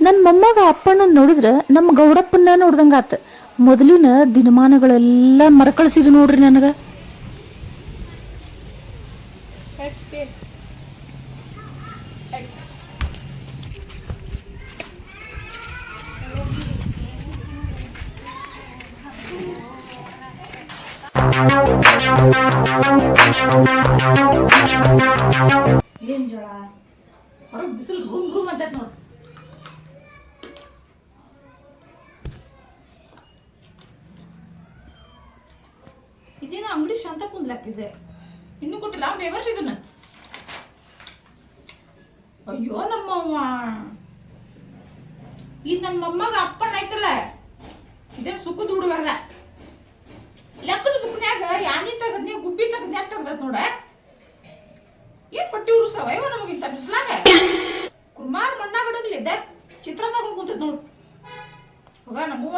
ನನ್ನ ಮೊಮ್ಮಗ ಅಪ್ಪಣ್ಣ ನೋಡಿದ್ರೆ ನಮ್ಮ ಗೌಡಪ್ಪನ ನೋಡ್ದಂಗಾತ. ಮೊದಲಿನ ದಿನಮಾನಗಳೆಲ್ಲ ಮರಕಳಿಸಿದು ನೋಡ್ರಿ ನನಗೆ. ಏನ್ ಜೋಳ ಹೊರಗೆ ಬಿಸಿಲು ರೂಮ್ ರೂಮ್ ಅಂತ ನೋಡು. ಇದೇನೋ ಅಂಗಡಿ ಶಾಂತ ಕುಂದ್ಲಾಕಿದೆ, ಇನ್ನೂ ಕೊಟ್ಟಿಲ್ಲ ಬೇವರ್ಸ್ ಇದನ್ನ. ಅಯ್ಯೋ ನಮ್ಮವ್ವ, ಇದು ನನ್ನ ಮೊಮ್ಮಗ ಅಪ್ಪಣ್ಣ ಐತಲ್ಲ, ಇದೇನು ಸುಖದ ಹುಡುಗಲ್ಲ. ಲೆಕ್ಕದ ಬುಕ್ನ್ಯಾಗ ಯಾನಿ ತೆಗದ್ನಿ ಗುಬ್ಬಿ ತೆಗದ್ನ್ಯಾಗ ತೆಗ್ದತ್ ನೋಡ. ಏನ್ ಪಟ್ಟಿ ಉರ್ಸ್ತಾವ ಇವ ನಮಗಿಂತ ಬಿಸ್ಲಾಗ. ಕುಮಾರ್ ಮಣ್ಣಾಗಡಗ್ಲಿದ್ದೆ ಚಿತ್ರ ತಗೊಂಡ್ ಕುಂತದ್ ನೋಡು. ಹೋಗ ನಮ್ಮವ್ವ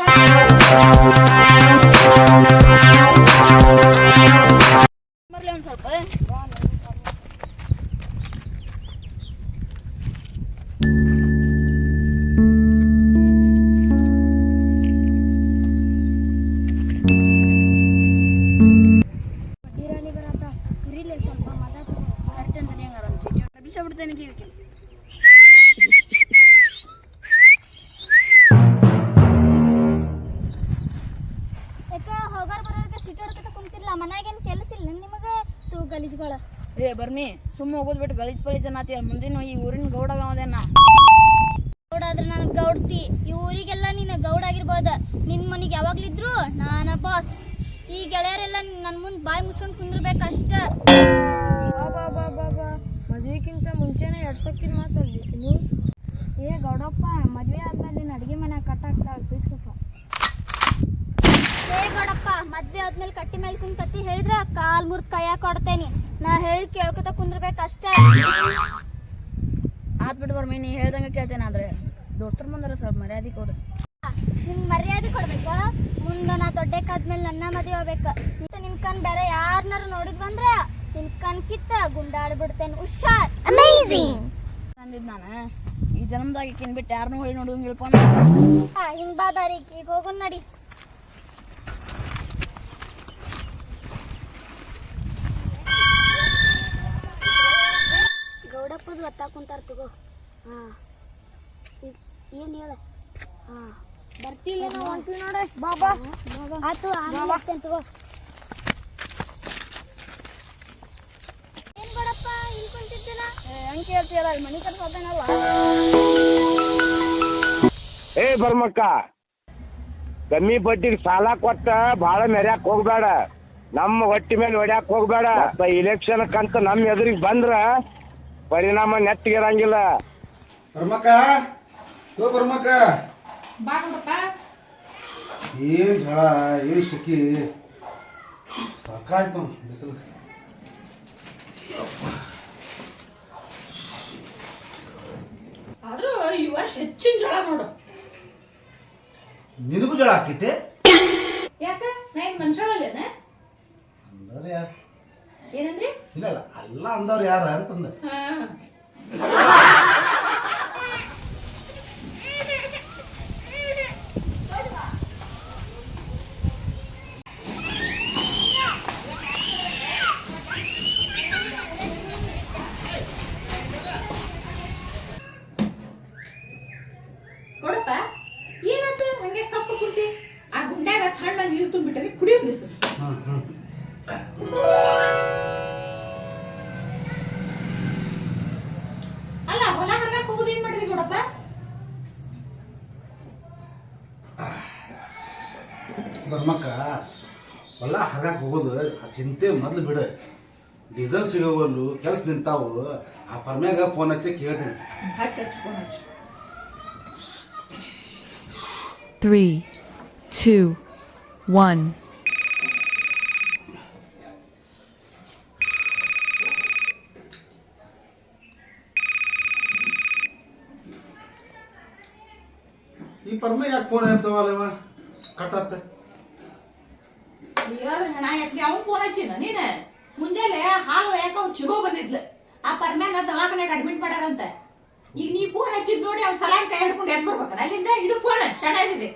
ಒಂದ್ ಸ್ವಲ್ಪ ಬಿಡ್ತೇನೆ. ಹೋಗಾರ ಬರೋದಕ್ಕೆ ಸಿಟಿ ಹೊಡ್ಕತ ಕುಂತಿರ್ಲ, ಮನ್ಯಾಗೇನು ಕೆಲಸ ಇಲ್ಲ ನಿಮಗೆ ತೂ ಗಲೀಜ್ಗಳ. ಏ ಬರ್ಮಿ ಸುಮ್ಮ ಹೋಗೋದ್ ಬಿಟ್ಟು ಗಲೀಜ್ ಪಲೀಜ್ ಅನ್ನತ್ತೀಯ. ಮುಂದಿನ ಈ ಊರಿನ ಗೌಡ ಅವದೇನ ಗೌಡ ಆದ್ರೆ ನನಗೆ ಗೌಡ್ತಿ. ಈ ಊರಿಗೆಲ್ಲ ನೀನು ಗೌಡ ಆಗಿರ್ಬೋದು. ನಿನ್ನ ಮನೆಗೆ ಯಾವಾಗ್ಲಿದ್ರು ನಾನ ಬಾಸ್. ಈ ಗೆಳೆಯರೆಲ್ಲ ನನ್ನ ಮುಂದೆ ಬಾಯಿ ಮುಚ್ಕೊಂಡು ಕುಂದ್ರಬೇಕಷ್ಟ. ಮದುವೆಗಿಂತ ಮುಂಚೆನೇ ಎಡ್ಸೋಕ್ಕಿನ ಮಾತಾಡ್ಲಿ ನೀವು. ಏ ಗೌಡಪ್ಪ, ಮದುವೆ ಆದ್ಮೇಲೆ ನಿನ್ನ ಅಡುಗೆ ಮನೆ ಕಟ್ಟಾಗ್ತಾಳೆ ಫಿಕ್ಸಪ್ಪ. ಏ ಗೌಡಪ್ಪ, ಮದುವೆ ಆದ್ಮೇಲೆ ಕಟ್ಟಿ ಮೇಲೆ ಕುಂತತಿ ಹೇಳಿದ್ರೆ ಕಾಲ್ ಮುರ್ದು ಕೈಯಾಗ ಕೊಡ್ತೇನೆ. ನಾ ಹೇಳಿ ಕೇಳ್ಕೊತ ಕುಂದ್ರಬೇಕಷ್ಟೇ. ಆತ್ ಬಿಟ್ಟು ಬರ್ಮಿ, ನೀ ಹೇಳ್ದಂಗೆ ಕೇಳ್ತೇನೆ. ಆದ್ರೆ ದೋಸ್ತರ ಮುಂದಾರ ಸ್ವಲ್ಪ ಮರ್ಯಾದೆ ಕೊಡು. ನಿಂಗೆ ಮರ್ಯಾದೆ ಕೊಡ್ಬೇಕಾ? ಮುಂದೆ ನಾ ದೊಡ್ಡಕ್ಕಾದ್ಮೇಲೆ ನನ್ನ ಮದುವೆ ಆಗ್ಬೇಕು. ನಿನ್ ಕಣ್ ಬೇರೆ ಯಾರನ್ನಾರು ನೋಡಿದ್ವಂದ್ರೆ ನಿನ್ ಕಣ್ ಕಿತ್ತ ಗುಂಡಾಡ್ಬಿಡ್ತೇನೆ. ಹುಷಾರ್. ಅಮೇಜಿಂಗ್ ಅಂದಿದ್ ನಾನು ಈ ಜನ್ಮದಾಗ ಈಕಿನ್ ಬಿಟ್ಟು ಯಾರನ್ನೂ ಹೊಳಿ ನೋಡುವಂಗೆ ಇಳ್ಕೊಂಡ. ಹಿಂಗ್ ಬಾದಾರಿ ಈಗ ಹೋಗೋಣ ನಡಿ. ಗೌಡಪ್ಪದು ಒತ್ತಾ ಕುಂತಾರ ತಗೋ. ಏನು ಹೇಳ? ಬರ್ತಿಲ್ಲ ನಾವು ಹೊಂಟ್ವಿ ನೋಡ. ಬಾಬಾ ಆತು ಆಮೇಲೆ ತಗೋ. ಏನ್ ಗೌಡಪ್ಪ ಇಲ್ಲಿ ಕುಂತಿದ್ದೀನ? ಹೆಂಗೆ ಕೇಳ್ತೀಯಲ್ಲ, ಅಲ್ಲಿ ಮನೆ ಕಟ್ಸೋದೇನಲ್ಲ. ಏ ಬರ್ಮಕ್ಕ, ಕಮ್ಮಿ ಬಡ್ಡಿಗೆ ಸಾಲ ಕೊಟ್ಟ ಭಾಳ ಮೆರ್ಯಾಕ್ ಹೋಗ್ಬೇಡ. ನಮ್ಮ ಹೊಟ್ಟಿ ಮೇಲೆ ಹೊಡ್ಯಾಕ್ ಹೋಗ್ಬೇಡ. ಇಲೆಕ್ಷನ್ಕಂತ ನಮ್ಮ ಎದುರಿಗೆ ಬಂದ್ರ ಪರಿಣಾಮ ನೆಟ್ಟಿಗಿರಂಗಿಲ್ಲ. ಬರ್ಮಕ್ಕ, ಓ ಬರ್ಮಕ್ಕ, ಬಾ ಗೌಡಪ್ಪ. ಏನ್ ಝಳ, ಏನ್ ಶೆಕಿ, ಸಾಕಾಯ್ತು ಬಿಸಿಲು. ಆದ್ರೂ ಈ ವರ್ಷ ಹೆಚ್ಚಿನ ಜಳ ನೋಡು. ನಿನಗೂ ಜಳ ಹಾಕೈತೆ? ಯಾಕ ನಾ ಏನ್ ಮನುಷ್ಯಳಲ್ಲೇನ? ಅಂದವ್ರು ಯಾರು? ಏನಂದ್ರಿ? ಇಲ್ಲ ಇಲ್ಲ, ಅಲ್ಲ ಅಂದವ್ರು ಯಾರ ಅಂತಂದ. ನೋಡಪ್ಪ, ಏನಾಯ್ತು ಹಂಗೆ ಸೊಪ್ಪು ಕುಂತಿ? ಆ ಗುಂಡ್ಯಾಗ ತಣ್ಣ ನೀರು ತುಂಬಿಟ್ಟರೆ ಕುಡಿಯೋ ಬಿಸು. ಅಲ್ಲ, ಹೊಲ ಹರ್ಗಾಕ್ ಹೋಗುದು ಏನ್ ಮಾಡಿದ್ರಿ ನೋಡಪ್ಪ? ಬರ್ಮಕ್ಕ, ಹೊಲ ಹರ್ಗಾಕ್ ಹೋಗೋದು ಆ ಚಿಂತೆ ಮೊದ್ಲು ಬಿಡು. ಡೀಸೆಲ್ ಸಿಗೋವಲ್ಲು, ಕೆಲ್ಸ ನಿಂತಾವು. ಆ ಪರ್ಮ್ಯಾಗ ಫೋನ್ ಹಚ್ಚಿ ಕೇಳ್ತೀನಿ. ಫೋನ್ ಹಚ್ಚು. 3, 2, 1. ಈ ಪರ್ಮ ಯಾಕೆ ಫೋನ್ ಸವಾಲವ ಕಟ್ಟತ್ತೆ? ಹಣ ಎತ್ಲಿ ಅವ್ನು ಫೋನ್ ಹಚ್ಚಿನ ನೀನು. ಮುಂಜಾನೆ ಹಾಲು ಒಯ್ಯಾಕ ಅವ್ನು ಚಿಗೋ ಬಂದಿದ್ಲು. ಆ ಪರ್ಮ್ಯಾನ ದವಾಖಾನೆಗೆ ಅಡ್ಮಿಟ್ ಮಾಡ್ಯಾರಂತ. ಈಗ ನೀ ಫೋನ್ ಹಚ್ಚಿದ್ ನೋಡಿ ಅವ್ನು ಸಲಾಮ್ ಕೈ ಹಿಡ್ಕೊಂಡು ಎದ್ ಬರ್ಬೇಕಲ್ಲ ಅಲ್ಲಿಂದ ಇಡು ಫೋನ್ ಶಣ ಇದೆ.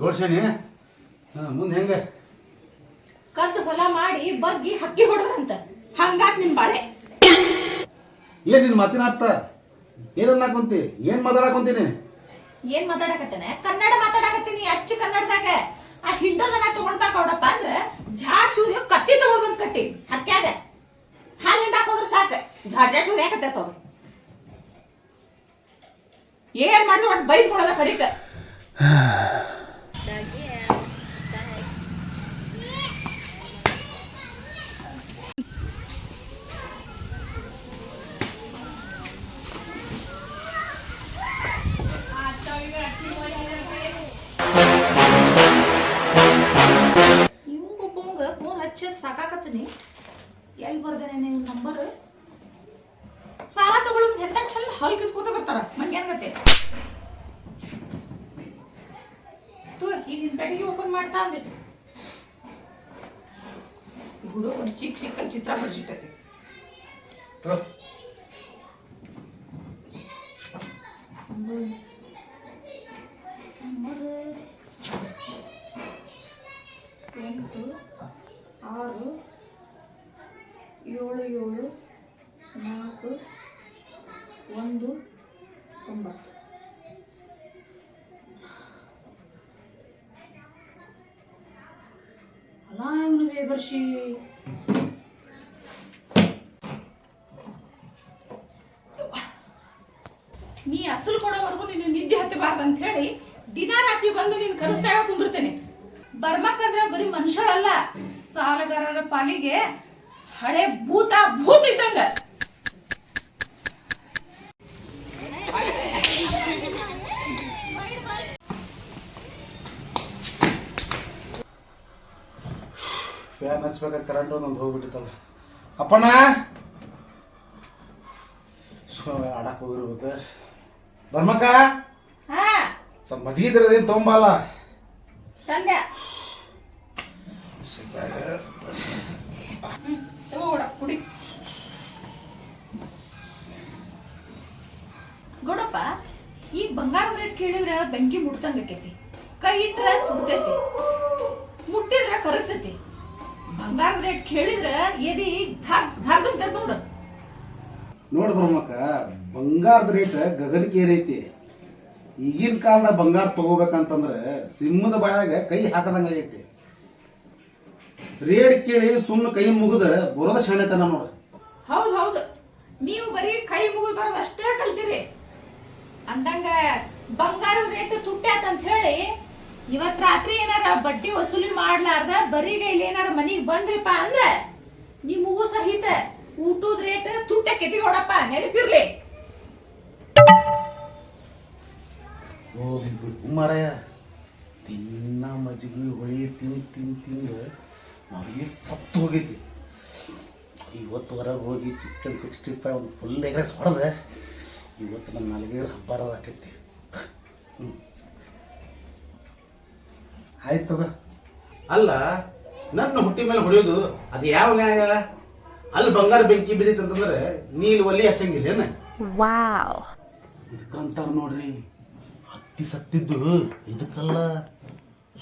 ಗೋಡ್ಸೇನಿ ಮುಂದೆ ಹೆಂಗೆ ಕಲ್ತು ಹೊಲ ಮಾಡಿ ಬಗ್ಗಿ ಹಕ್ಕಿ ಹೊಡೆದ್ರಂತ ಹಂಗಾತ್ ನಿನ್ ಬಾಳೆ. ಏನ್ ನಿನ್ ಮಾತಿನ ಅರ್ಥ ಏನನ್ನ ಕುಂತಿ ಏನ್ ಮಾತಾಡಕುಂತೀನಿ? ಏನ್ ಮಾತಾಡಕತ್ತೇನೆ? ಕನ್ನಡ ಮಾತಾಡಕತ್ತೀನಿ ಅಚ್ಚ ಕನ್ನಡದಾಗ. ಆ ಹಿಂಡೋದನ್ನ ತಗೊಂಡ್ ಬಾ ಗೌಡಪ್ಪ ಅಂದ್ರ ಝಾಡ್ ಸೂರ್ಯ ಕತ್ತಿ ತಗೊಂಡ್ ಬಂದ್ ಕಟ್ಟಿ ಹತ್ಯಾಗ ಹಾಲ್ ಹಿಂಡಾಕ್ ಹೋದ್ರ ಸಾಕ ಝಾಡ್ ಸೂರ್ಯ ಯಾಕತ್ತೈತ ಅವ್ರು ಏನ್ ಮಾಡಿದ್ರು ಒಟ್ಟು ಬೈಸ್ಕೊಳದ ಕಡಿಕ. ಫೋನ್ ಹಚ್ಚ ಸಾಕಾಕತ್ತೀನಿ. ಎಲ್ಲಿ ಬರ್ದೇನೆ ನಿಮ್ ನಂಬರ್? ಸಾಲ ತಗೊಳ್ಳೋ ಎಂತ ಚಂದ ಹಾಲು ಕಿಸ್ಕೋತ ಬರ್ತಾರ ಮಂಗೆ ಅನ್ಗತ್ತೆ. ಈಗ ನಿನ್ ಕಡೆಗೆ ಓಪನ್ ಮಾಡ್ತಾ ಅಂದಿಟ್ಟು ಹುಡು ಒಂದ್ ಚಿಕ್ಕ ಚಿತ್ರ ಬರ್ಸಿಟ್ಟತಿ. ಎಂಟು 6 7 7 4 1 9. ಅಲ್ಲ ಇವನು ಬೇಬರ್ಷಿ ನೀ ಅಸಲು ಕೊಡೋವರೆಗೂ ನೀನು ನಿದ್ದೆ ಹತ್ತಬಾರ್ದು ಅಂತ ಹೇಳಿ ದಿನಾ ರಾತ್ರಿ ಬಂದು ನೀನು ಕನಸ್ನಾಗ ಕುಂದಿರ್ತೇನೆ. ಬರ್ಮಕ್ಕಂದ್ರೆ ಬರೀ ಮನುಷ್ಯರಲ್ಲ, ಸಾಲಗಾರರ ಪಾಲಿಗೆ ಹಳೆ ಭೂತ ಇದ್ದಂಗ. ಫ್ಯಾನ್ ಹಚ್ಬೇಕಾ ಕರೆಂಟ್ ಒಂದೊಂದು ಹೋಗ್ಬಿಟ್ಟಿತ್ತಲ್ಲ. ಅಪ್ಪಣ್ಣ ಆಡಕ್ ಹೋಗಿರ್ಬೇಕು. ಬರ್ಮಕ್ಕ ಸ್ವಲ್ಪ ಮಜ್ಜಿಗೆ ಇದ್ರದೇನು ತೊಗೊಂಬಲ್ಲ. ತಂದೆ ಕುಡಿ ಗೌಡಪ್ಪ. ಈಗ ಬಂಗಾರದ ರೇಟ್ ಕೇಳಿದ್ರ ಬೆಂಕಿ ಮುಟ್ತಂಗಕೈತಿ, ಕೈ ಇಟ್ರ ಸುಡ್ತೈತಿ, ಮುಟ್ಟಿದ್ರ ಕರಗ್ತೈತಿ. ಬಂಗಾರದ ರೇಟ್ ಕೇಳಿದ್ರ ಎದಿ ಧಾಗ್ ಅಂತ ನೋಡು. ನೋಡ್ ಬರ್ಮಕ್ಕ, ಬಂಗಾರದ ರೇಟ್ ಗಗನಕ್ಕೇರೈತಿ. ಈಗಿನ ಕಾಲದಾಗ ಬಂಗಾರ ತಗೋಬೇಕಂತಂದ್ರೆ ಸಿಂಹದ ಬಾಯಾಗ ಕೈ ಹಾಕದಂಗೈತಿ. ರೇಟ್ ಕೇಳಿ ಸುಮ್ಮನೆ ಕೈ ಮುಗಿದ ಬರೋದ ಶಾಣೆತನ ನೋಡ. ಹೌದು, ನೀವು ಬರೀ ಕೈ ಮುಗಿದು ಬರೋದು ಅಷ್ಟೇ ಕಲ್ತೀರಿ. ಅಂದಂಗ ಬಂಗಾರದ ರೇಟ್ ತುಟ್ಟ್ಯಾತ ಅಂತ ಹೇಳಿ ಇವತ್ ರಾತ್ರಿ ಏನಾರ ಬಡ್ಡಿ ವಸೂಲಿ ಮಾಡ್ಲಾರ್ದ ಬರೀಗ ಇಲ್ಲಿ ಏನಾರ ಮನಿಗ್ ಬಂದ್ರಿಪ್ಪ ಅಂದ್ರ ನಿಮಗೂ ಸಹಿತ ಊಟದ ರೇಟ್ ತುಟ್ಟಕ್ಕೈತಿ ಗೌಡಪ್ಪ, ನೆನಪಿರ್ಲಿ. ಮಾರಾಯ ತಿನ್ನ ಮಜ್ಜಿಗೆ ಹೊಳಿ ತಿಂದು ನಮಗೆ ಸತ್ತು ಹೋಗೈತಿ. ಇವತ್ತು ಹೊರಗೆ ಹೋಗಿ ಚಿಕನ್ 65 ಒಂದು ಫುಲ್ ಎಗ್ರೆಸ್ ಹೊಡೆದೆ. ಇವತ್ತು ನನ್ನ ನಾಲ್ಗೆ ಹಬ್ಬಾರ ಆಕೈತಿ. ಆಯ್ತು ತಗೋ. ಅಲ್ಲ, ನನ್ನ ಹುಟ್ಟಿ ಮೇಲೆ ಹೊಡೆಯೋದು ಅದು ಯಾವ ನ್ಯಾಯ? ಅಲ್ಲಿ ಬಂಗಾರ ಬೆಂಕಿ ಬಿದ್ದಿತ್ತು ಅಂತಂದ್ರೆ ನೀಲ್ ಒಲಿ ಹಚ್ಚಂಗಿಲ್ಲೇನ? ಇದಕ್ಕಂತಾರ ನೋಡ್ರಿ, ಹತ್ತಿ ಸತ್ತಿದ್ದು ಇದಕ್ಕಲ್ಲ,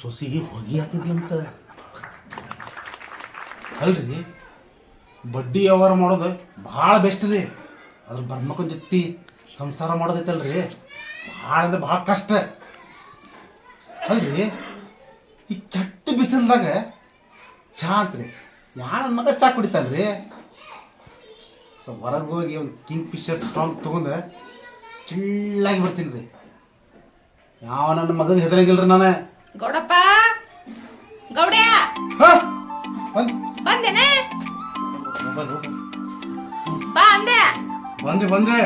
ಸೊಸಿ ಹೊಗೆ ಹಾಕಿದ್ಲಂತ. ಅಲ್ರಿ, ಬಡ್ಡಿ ವ್ಯವಹಾರ ಮಾಡೋದು ಭಾಳ ಬೆಸ್ಟ್ ರೀ. ಅದ್ರ ಬರ್ಮಕ್ಕನ ಜೊತೆ ಸಂಸಾರ ಮಾಡೋದೈತಲ್ರಿ, ಭಾಳ ಅಂದ್ರೆ ಭಾಳ ಕಷ್ಟ ಅಲ್ರಿ. ಈ ಕೆಟ್ಟ ಬಿಸಿಲ್ದಾಗ ಚಾ ಅಂತ್ರಿ, ಯಾರ ಮಗ ಚಾ ಕುಡಿತಾನ್ರಿ? ಸ್ವಲ್ಪ ಹೊರಗೆ ಹೋಗಿ ಒಂದು ಕಿಂಗ್ ಫಿಶರ್ ಸ್ಟ್ರಾಂಗ್ ತೊಗೊಂಡು ಚಿಲ್ಲಾಗಿ ಬರ್ತೀನಿ ರೀ. ಯಾವ ನನ್ನ ಮಗಗೆ ಹೆದರಂಗಿಲ್ರಿ ನಾನು. ಗೌಡಪ್ಪ, ಗೌಡ್ಯ ಬಂದೇನೆ, ಬಾ ಅಂದೆ. ಬಂದೆ